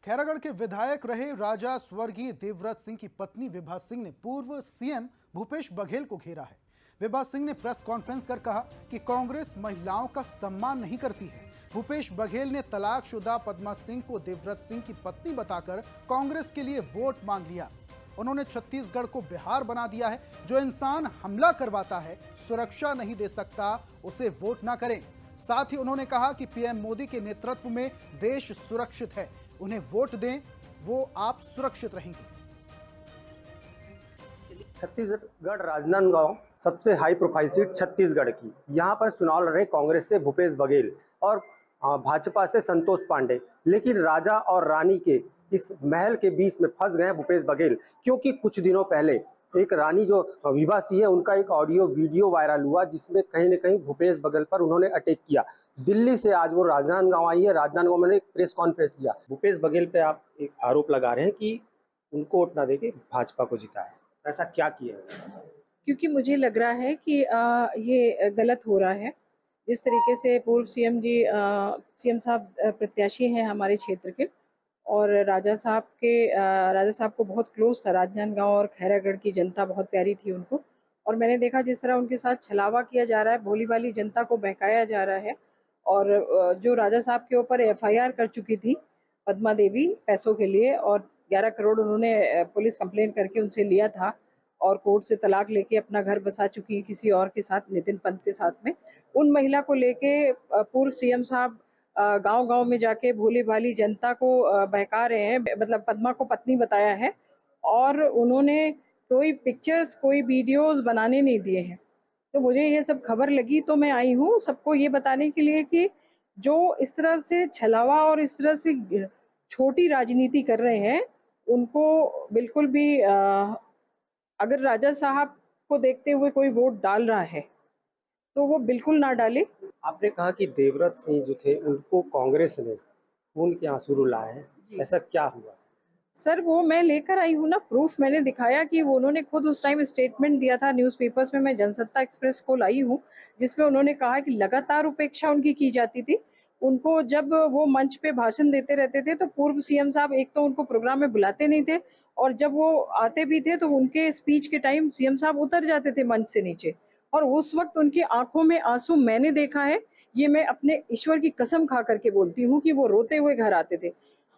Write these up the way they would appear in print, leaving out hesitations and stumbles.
खैरागढ़ के विधायक रहे राजा स्वर्गीय देवव्रत सिंह की पत्नी विभा सिंह ने पूर्व सीएम भूपेश बघेल को घेरा है। विभा सिंह ने प्रेस कॉन्फ्रेंस कर कहा कि कांग्रेस महिलाओं का सम्मान नहीं करती है। भूपेश बघेल ने तलाकशुदा पद्मा सिंह को देवव्रत सिंह की पत्नी बताकर कांग्रेस के लिए वोट मांग लिया। उन्होंने छत्तीसगढ़ को बिहार बना दिया है। जो इंसान हमला करवाता है, सुरक्षा नहीं दे सकता, उसे वोट ना करें। साथ ही उन्होंने कहा कि पीएम मोदी के नेतृत्व में देश सुरक्षित है, उन्हें वोट दें, वो आप सुरक्षित रहेंगे। छत्तीसगढ़ राजनांदगांव सबसे हाई प्रोफाइल सीट छत्तीसगढ़ की। यहाँ पर चुनाव लड़ रहे कांग्रेस से भूपेश बघेल और भाजपा से संतोष पांडे। लेकिन राजा और रानी के इस महल के बीच में फंस गए भूपेश बघेल, क्योंकि कुछ दिनों पहले एक रानी जो विभा सिंह है, उनका एक ऑडियो वीडियो वायरल हुआ जिसमें कहीं न कहीं भूपेश बघेल पर उन्होंने अटैक किया। दिल्ली से आज वो राजनांदगांव आई है। राजनांदगांव में एक प्रेस कॉन्फ्रेंस किया। भूपेश बघेल पे आप एक आरोप लगा रहे हैं कि उनको वोट ना देके भाजपा को जिताया। ऐसा क्या किया है? क्योंकि मुझे लग रहा है कि ये गलत हो रहा है। जिस तरीके से पूर्व सीएम साहब प्रत्याशी हैं हमारे क्षेत्र के, और राजा साहब को बहुत क्लोज था। राजनांदगांव और खैरागढ़ की जनता बहुत प्यारी थी उनको, और मैंने देखा जिस तरह उनके साथ छलावा किया जा रहा है, भोली भाली जनता को बहकाया जा रहा है। और जो राजा साहब के ऊपर एफआईआर कर चुकी थी पद्मा देवी पैसों के लिए, और 11 करोड़ उन्होंने पुलिस कंप्लेन करके उनसे लिया था, और कोर्ट से तलाक लेके अपना घर बसा चुकी है किसी और के साथ, नितिन पंत के साथ में। उन महिला को लेके पूर्व सीएम साहब गांव-गांव में जाके भोली भाली जनता को बहका रहे हैं। मतलब पद्मा को पत्नी बताया है, और उन्होंने कोई पिक्चर्स, कोई वीडियोस बनाने नहीं दिए हैं। तो मुझे ये सब खबर लगी तो मैं आई हूँ सबको ये बताने के लिए कि जो इस तरह से छलावा और इस तरह से छोटी राजनीति कर रहे हैं, उनको बिल्कुल भी अगर राजा साहब को देखते हुए कोई वोट डाल रहा है तो वो बिल्कुल ना डाले। आपने कहा कि देवव्रत सिंह जो थे उनको कांग्रेस ने खून के आंसू रुलाए हैं, ऐसा क्या हुआ? सर, वो मैं लेकर आई हूँ ना, प्रूफ मैंने दिखाया कि वो उन्होंने खुद उस टाइम स्टेटमेंट दिया था न्यूज़पेपर्स में। मैं जनसत्ता एक्सप्रेस को लाई हूँ, जिसमें उन्होंने कहा कि लगातार उपेक्षा उनकी की जाती थी। उनको जब वो मंच पे भाषण देते रहते थे तो पूर्व सीएम साहब एक तो उनको प्रोग्राम में बुलाते नहीं थे, और जब वो आते भी थे तो उनके स्पीच के टाइम सीएम साहब उतर जाते थे मंच से नीचे, और उस वक्त उनकी आंखों में आंसू मैंने देखा है। ये मैं अपने ईश्वर की कसम खा करके बोलती हूँ कि वो रोते हुए घर आते थे।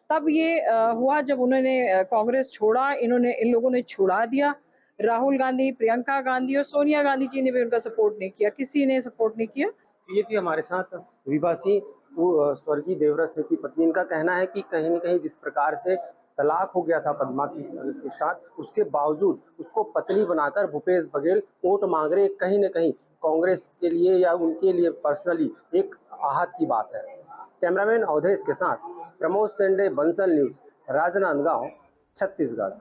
तब ये हुआ जब उन्होंने कांग्रेस छोड़ा, इन लोगों ने छुड़ा दिया। राहुल गांधी, प्रियंका गांधी और सोनिया गांधी जी ने भी उनका सपोर्ट नहीं किया, किसी ने सपोर्ट नहीं किया। ये थी हमारे साथ विभा सिंह, स्वर्गीय देवव्रत सिंह की पत्नी। इनका कहना है कि कहीं न कहीं जिस प्रकार से तलाक हो गया था पद्मा सिंह के साथ, उसके बावजूद उसको पत्नी बनाकर भूपेश बघेल वोट मांग रहे। कहीं न कहीं कांग्रेस के लिए या उनके लिए पर्सनली एक आहत की बात है। कैमरामैन अवधेश के साथ प्रमोद सेंडे, बंसल न्यूज़, राजनांदगांव, छत्तीसगढ़।